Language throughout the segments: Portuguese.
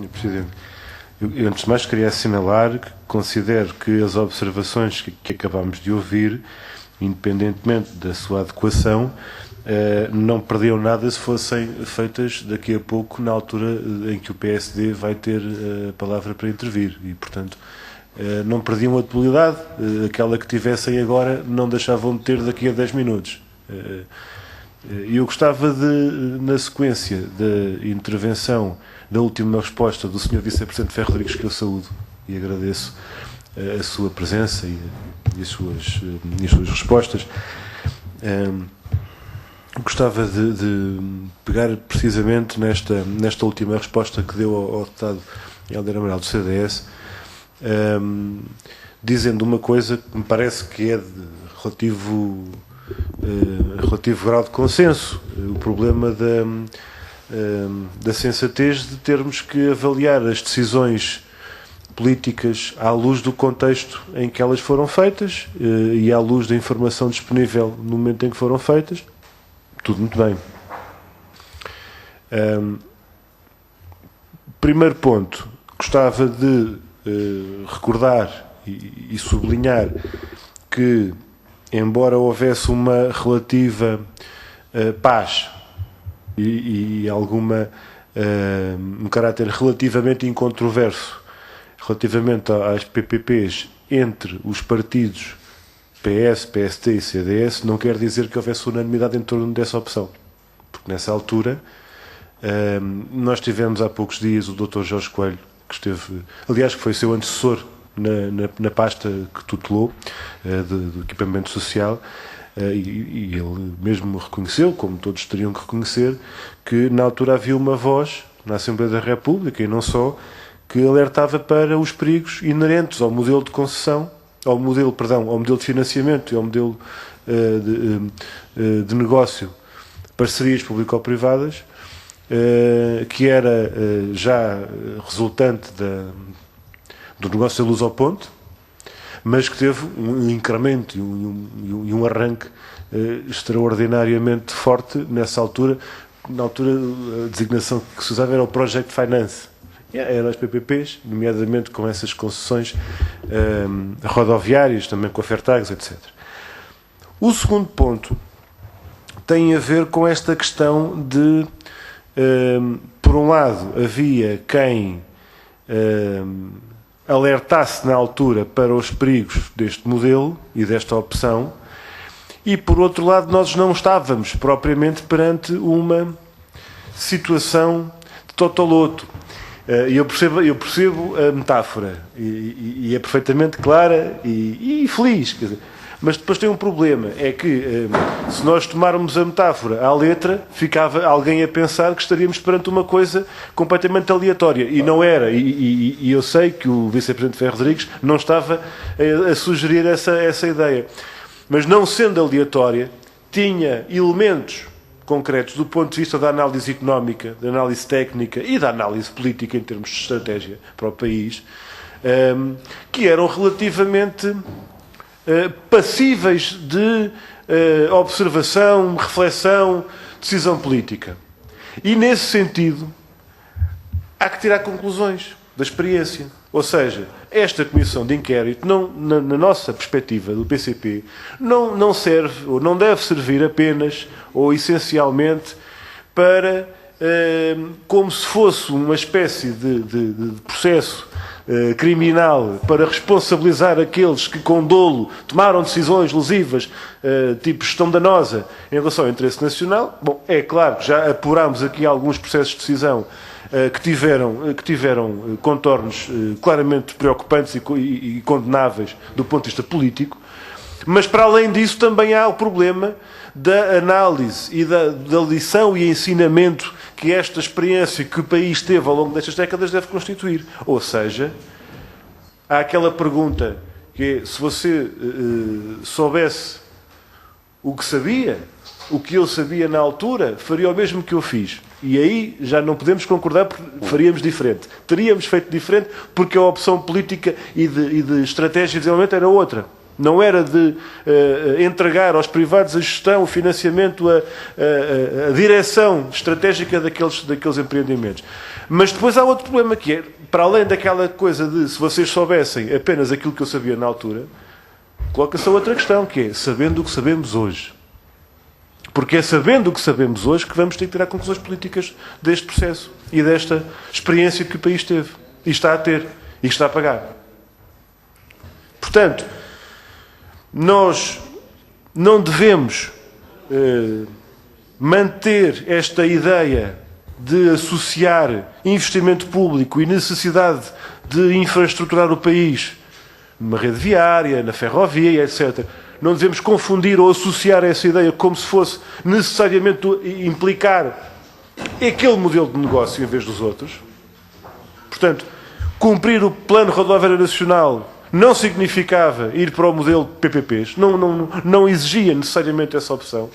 Senhor Presidente, eu antes de mais queria assinalar que considero que as observações que acabámos de ouvir, independentemente da sua adequação, não perdiam nada se fossem feitas daqui a pouco, na altura em que o PSD vai ter a palavra para intervir. E, portanto, não perdiam a atualidade. Aquela que tivessem agora não deixavam de ter daqui a 10 minutos. E eu gostava de, na sequência da intervenção, da última resposta do Sr. Vice-Presidente Ferro Rodrigues, que eu saúdo e agradeço a sua presença e as suas respostas, gostava de pegar precisamente nesta última resposta que deu ao deputado Helder Amaral do CDS, dizendo uma coisa que me parece que é de relativo grau de consenso: o problema da sensatez de termos que avaliar as decisões políticas à luz do contexto em que elas foram feitas e à luz da informação disponível no momento em que foram feitas. Tudo muito bem. Primeiro ponto, gostava de recordar e sublinhar que, embora houvesse uma relativa paz e alguma um caráter relativamente incontroverso relativamente às PPPs entre os partidos PS, PST e CDS, não quer dizer que houvesse unanimidade em torno dessa opção, porque nessa altura nós tivemos há poucos dias o Dr. Jorge Coelho, que esteve, aliás, que foi seu antecessor na pasta que tutelou do equipamento social, e ele mesmo reconheceu, como todos teriam que reconhecer, que na altura havia uma voz na Assembleia da República, e não só, que alertava para os perigos inerentes ao modelo de concessão, ao modelo de financiamento e ao modelo de negócio, parcerias público-privadas, que era já resultante do negócio da Luz ao Ponte, mas que teve um incremento e um arranque extraordinariamente forte nessa altura. Na altura, a designação que se usava era o Project Finance. Eram as PPPs, nomeadamente com essas concessões rodoviárias, também com a Fertags, etc. O segundo ponto tem a ver com esta questão de, por um lado, havia quem alertasse na altura para os perigos deste modelo e desta opção, e, por outro lado, nós não estávamos propriamente perante uma situação de totoloto. Eu percebo a metáfora e é perfeitamente clara e feliz, quer dizer, mas depois tem um problema, é que se nós tomarmos a metáfora à letra, ficava alguém a pensar que estaríamos perante uma coisa completamente aleatória, e não era, e eu sei que o Vice-Presidente Ferro Rodrigues não estava a sugerir essa ideia, mas não sendo aleatória, tinha elementos concretos do ponto de vista da análise económica, da análise técnica e da análise política em termos de estratégia para o país, que eram relativamente passíveis de observação, reflexão, decisão política. E, nesse sentido, há que tirar conclusões da experiência. Ou seja, esta comissão de inquérito, na nossa perspectiva do PCP, não serve ou não deve servir apenas ou essencialmente para, como se fosse uma espécie de processo criminal para responsabilizar aqueles que com dolo tomaram decisões lesivas, tipo gestão danosa, em relação ao interesse nacional. Bom, é claro que já apurámos aqui alguns processos de decisão que tiveram contornos claramente preocupantes e condenáveis do ponto de vista político, mas para além disso também há o problema da análise e da lição e ensinamento que esta experiência que o país teve ao longo destas décadas deve constituir. Ou seja, há aquela pergunta que é: se você soubesse o que sabia, o que eu sabia na altura, faria o mesmo que eu fiz. E aí já não podemos concordar, porque faríamos diferente. Teríamos feito diferente porque a opção política e de estratégia de desenvolvimento era outra. Não era de entregar aos privados a gestão, o financiamento, a direção estratégica daqueles empreendimentos. Mas depois há outro problema que é, para além daquela coisa de se vocês soubessem apenas aquilo que eu sabia na altura, coloca-se a outra questão, que é sabendo o que sabemos hoje. Porque é sabendo o que sabemos hoje que vamos ter que tirar conclusões políticas deste processo e desta experiência que o país teve, e está a ter, e que está a pagar. Portanto, nós não devemos manter esta ideia de associar investimento público e necessidade de infraestruturar o país numa rede viária, na ferrovia, etc. Não devemos confundir ou associar essa ideia como se fosse necessariamente implicar aquele modelo de negócio em vez dos outros. Portanto, cumprir o Plano Rodoviário Nacional não significava ir para o modelo PPPs, não exigia necessariamente essa opção.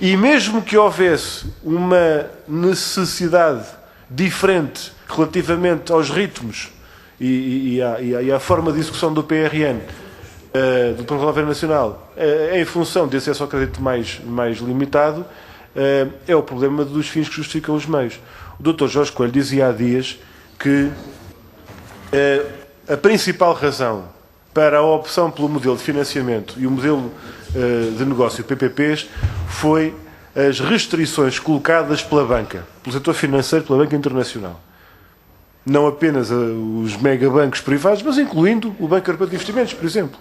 E mesmo que houvesse uma necessidade diferente relativamente aos ritmos e à forma de execução do PRN, do Plano Rodoviário Nacional, em função desse acesso ao crédito mais limitado, é o problema dos fins que justificam os meios. O Dr. Jorge Coelho dizia há dias que a principal razão para a opção pelo modelo de financiamento e o modelo de negócio PPPs foi as restrições colocadas pela banca, pelo setor financeiro, pela banca internacional. Não apenas os megabancos privados, mas incluindo o Banco Europeu de Investimentos, por exemplo.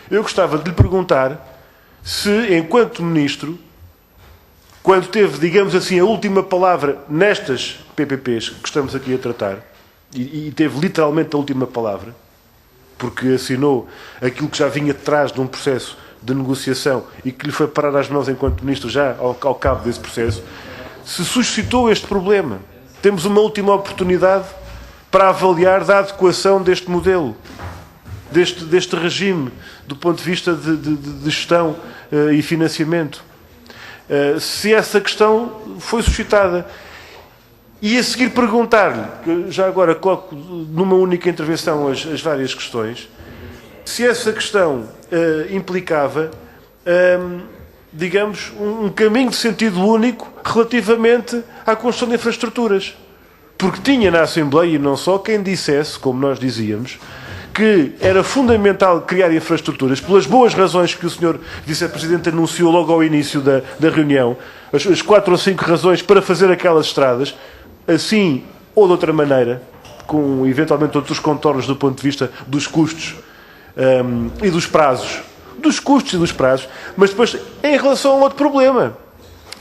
Eu gostava de lhe perguntar se, enquanto Ministro, quando teve, digamos assim, a última palavra nestas PPPs que estamos aqui a tratar, e teve literalmente a última palavra, porque assinou aquilo que já vinha de trás de um processo de negociação e que lhe foi parar às mãos enquanto Ministro já ao cabo desse processo, se suscitou este problema. Temos uma última oportunidade para avaliar da adequação deste modelo, deste regime, do ponto de vista de gestão e financiamento. Se essa questão foi suscitada. E a seguir perguntar-lhe, já agora coloco numa única intervenção as várias questões, se essa questão implicava, digamos, um caminho de sentido único relativamente à construção de infraestruturas. Porque tinha na Assembleia, e não só, quem dissesse, como nós dizíamos, que era fundamental criar infraestruturas, pelas boas razões que o Sr. Vice-Presidente anunciou logo ao início da reunião, as 4 ou 5 razões para fazer aquelas estradas, assim ou de outra maneira, com eventualmente outros contornos do ponto de vista dos custos e dos prazos. Dos custos e dos prazos, mas depois em relação a um outro problema,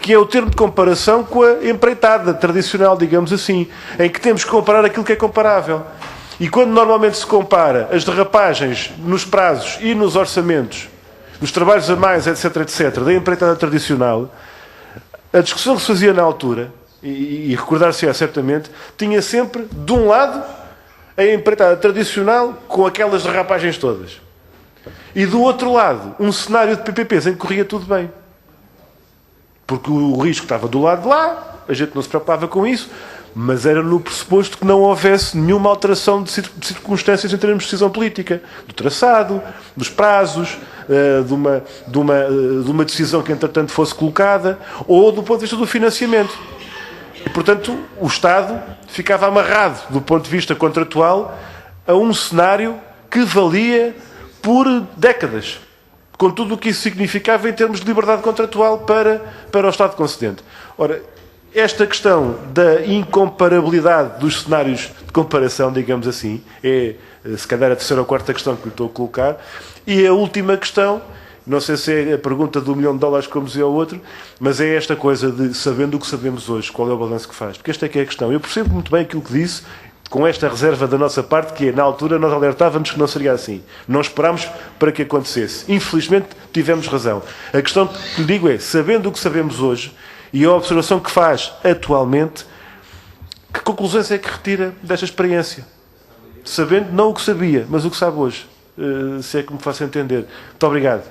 que é o termo de comparação com a empreitada tradicional, digamos assim, em que temos que comparar aquilo que é comparável. E quando normalmente se compara as derrapagens nos prazos e nos orçamentos, nos trabalhos a mais, etc., etc., da empreitada tradicional, a discussão que se fazia na altura, e recordar-se-á certamente, tinha sempre, de um lado, a empreitada tradicional com aquelas derrapagens todas. E do outro lado, um cenário de PPPs em que corria tudo bem. Porque o risco estava do lado de lá, a gente não se preocupava com isso, mas era no pressuposto que não houvesse nenhuma alteração de circunstâncias em termos de decisão política, do traçado, dos prazos, de uma decisão que entretanto fosse colocada, ou do ponto de vista do financiamento. E, portanto, o Estado ficava amarrado, do ponto de vista contratual, a um cenário que valia por décadas, com tudo o que isso significava em termos de liberdade contratual para o Estado concedente. Ora, esta questão da incomparabilidade dos cenários de comparação, digamos assim, é se calhar a terceira ou quarta questão que lhe estou a colocar. E a última questão, não sei se é a pergunta do $1 milhão, como dizia o outro, mas é esta coisa de, sabendo o que sabemos hoje, qual é o balanço que faz. Porque esta é que é a questão. Eu percebo muito bem aquilo que disse, com esta reserva da nossa parte, que é, na altura nós alertávamos que não seria assim. Não esperámos para que acontecesse. Infelizmente tivemos razão. A questão que lhe digo é, sabendo o que sabemos hoje, e a observação que faz atualmente, que conclusões é que retira desta experiência? Sabendo não o que sabia, mas o que sabe hoje. Se é que me faço entender. Muito obrigado.